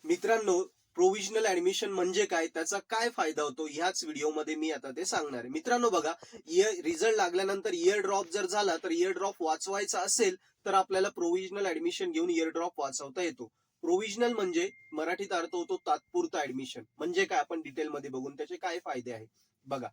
मित्रांनो, provisional admission म्हणजे काय, त्याचा काय फायदा होतो, ह्याच व्हिडिओमध्ये मी आता ते सांगणार आहे. मित्रांनो बघा, रिझल्ट लागल्यानंतर इयर ड्रॉप जर झाला तर इयर ड्रॉप वाचवायचा असेल तर आपल्याला प्रोव्हिजनल ऍडमिशन घेऊन इयर ड्रॉप वाचवता येतो. प्रोव्हिजनल म्हणजे मराठीत अर्थ होतो तात्पुरता ऍडमिशन. म्हणजे काय, आपण डिटेलमध्ये बघून त्याचे काय फायदे आहेत बघा.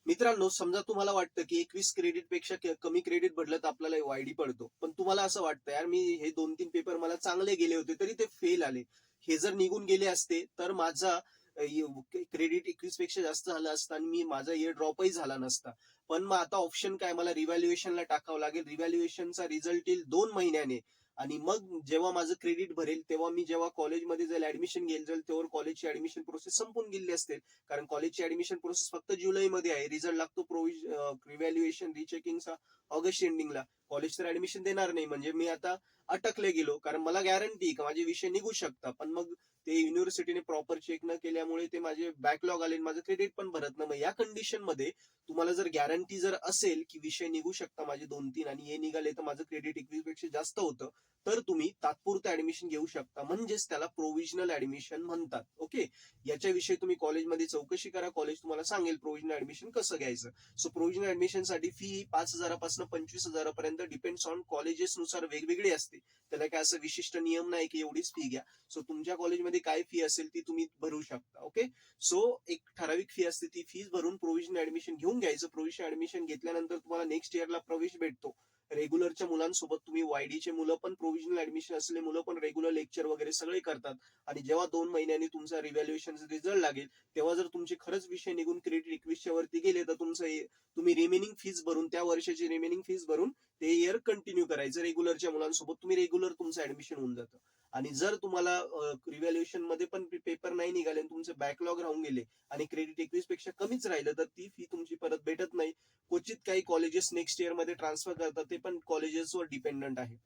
मित्रांनो, समजा तुम्हाला वाटतं की 21 क्रेडिट पेक्षा कमी क्रेडिट भरलं तर आपल्याला वायडी पडतो, पण तुम्हाला असं वाटतं यार मी हे 2-3 पेपर मला चांगले गेले होते तरी ते फेल आले, हे जर निघून गेले असते तर माझा क्रेडिट 21 पेक्षा जास्त झालं असतं आणि मी माझा इयर ड्रॉपही झाला नसता. पण मग आता ऑप्शन काय, मला रिव्हॅल्युएशनला टाकावं लागेल. रिव्हॅल्युएशनचा रिझल्ट येईल 2 महिन्याने आणि मग जेव्हा माझं क्रेडिट भरेल तेव्हा मी जेव्हा कॉलेजमध्ये जाईल, ऍडमिशन घेईल जाईल, तेव्हा कॉलेजची ऍडमिशन प्रोसेस संपून गेली असते. कारण कॉलेजची ऍडमिशन प्रोसेस फक्त जुलैमध्ये आहे. रिझल्ट लागतो रिव्हॅल्युएशन रिचेकिंगचा ऑगस्ट एंडिंगला. कॉलेज तर ऍडमिशन देणार नाही, म्हणजे मी आता अटकले गेलो. कारण मला गॅरंटी का माझे विषय निघू शकतात, पण मग ते युनिव्हर्सिटीने प्रॉपर चेक न केल्यामुळे ते माझे बॅकलॉग आले, माझं क्रेडिट पण भरत नाही. मग या कंडिशन मध्ये तुम्हाला जर गॅरंटी जर असेल की विषय निघू शकता माझे 2-3 आणि हे निघाले तर माझं क्रेडिट 21 पेक्षा जास्त होतं, तर तुम्ही तात्पुरतं ऍडमिशन घेऊ शकता. म्हणजेच त्याला प्रोव्हिजनल ऍडमिशन म्हणतात. ओके, याच्याविषयी तुम्ही कॉलेजमध्ये चौकशी करा, कॉलेज तुम्हाला सांगेल प्रोव्हिजनल ऍडमिशन कसं घ्यायचं. सो प्रोव्हिजनल ऍडमिशन साठी फी 5,000 पासून 25,000 पर्यंत डिपेंड्स ऑन कॉलेजेस नुसार वेगवेगळी असते. त्याला काय असं विशिष्ट नियम नाही की एवढीच फी घ्या. सो तुमच्या कॉलेजमध्ये काय फी असेल ती तुम्ही भरू शकता. ओके, सो एक ठराविक फी असते, ती फीज भरून प्रोव्हिजनल ऍडमिशन घेऊन घ्यायचं. प्रोव्हिजनल ऍडमिशन घेतल्यानंतर तुम्हाला नेक्स्ट इयरला प्रवेश भेटतो. रेग्युलरच्या मुलांसोबत तुम्ही वायडीचे मुलं पण, प्रोव्हिजनल ऍडमिशन असलेले मुलं पण रेग्युलर लेक्चर वगैरे सगळे करतात. आणि जेव्हा 2 महिन्यांनी तुमचा रिव्हॅल्युएशनचा रिझल्ट लागेल तेव्हा जर तुमचे खरंच विषय निघून क्रेडिट 21च्या वरती गेले तर तुम्ही रिमेनिंग फीज भरून, त्या वर्षाची रिमेनिंग फीज भरून ते इयर कंटिन्यू करायचं. रेग्युलरच्या मुलांसोबत तुम्ही रेग्युलर तुमचं ऍडमिशन होऊन जातं. आणि जर तुम्हाला रिव्हॅल्युएशन मध्ये पण पेपर नाही निघाले, तुमचे बॅकलॉग राहून गेले आणि क्रेडिट 21 पेक्षा कमीच राहिलं, तर ती फी तुमची परत भेटत नाही. क्वचित काही कॉलेजेस नेक्स्ट इयर मध्ये ट्रान्सफर करतात, ते पण कॉलेजेसवर डिपेंडंट आहे.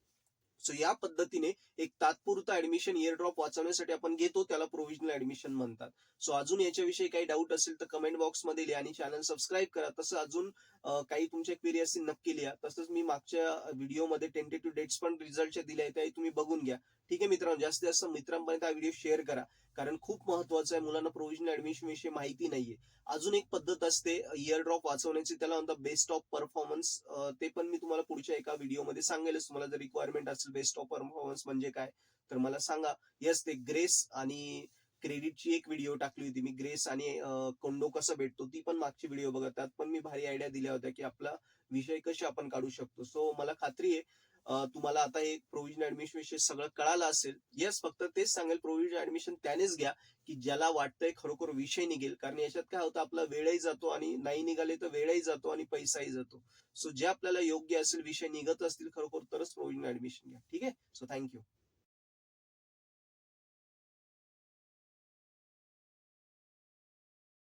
सो या पद्धतीने एक तात्पुरता ऍडमिशन इयर ड्रॉप वाचवण्यासाठी आपण घेतो, त्याला प्रोव्हिजनल ऍडमिशन म्हणतात. सो अजून याच्याविषयी काही डाऊट असेल तर कमेंट बॉक्समध्ये लिहा आणि चॅनल सबस्क्राईब करा. तसं अजून काही तुमच्या क्वेरी असतील नक्की लिहा. तसंच मी मागच्या व्हिडिओमध्ये टेंटेटिव्ह डेट्स पण रिझल्टच्या दिल्या आहेत, त्याही तुम्ही बघून घ्या. ठीक आहे मित्रांनो, जास्तीत जास्त मित्रांपर्यंत हा व्हिडिओ शेअर करा, कारण खूप महत्वाचं आहे. मुलांना प्रोव्हिजनल ऍडमिशन विषयी माहिती नाहीये. अजून एक पद्धत असते इयर ड्रॉप वाचवण्याची, त्याला म्हणतात बेस्ट ऑफ परफॉर्मन्स. ते पण मी तुम्हाला पुढच्या एका व्हिडिओमध्ये सांगेलच. तुम्हाला जर रिक्वायरमेंट असेल बेस्ट ऑफ परफॉर्मन्स म्हणजे काय तर मला सांगा. यस, ते ग्रेस आणि क्रेडिटची एक व्हिडिओ टाकली होती मी, ग्रेस आणि कोंडो कसा भेटतो, ती पण मागची व्हिडिओ बघा. त्यात पण मी भारी आयडिया दिल्या होत्या की आपला विषय कसे आपण काढू शकतो. सो मला खात्री आहे तुम्हाला आता हे प्रोव्हिजनल ऍडमिशन विषयी सगळं कळालं असेल. येस, फक्त तेच सांगेल, प्रोव्हिजनल ऍडमिशन त्यानेच घ्या की ज्याला वाटतंय खरोखर विषय निघेल. कारण याच्यात काय होतं, आपला वेळही जातो आणि नाही निघाले तर वेळही जातो आणि पैसाही जातो. सो जे आपल्याला योग्य असेल, विषय निघत असतील खरोखर, तरच प्रोव्हिजनल ऍडमिशन घ्या. ठीक आहे, सो थँक्यू.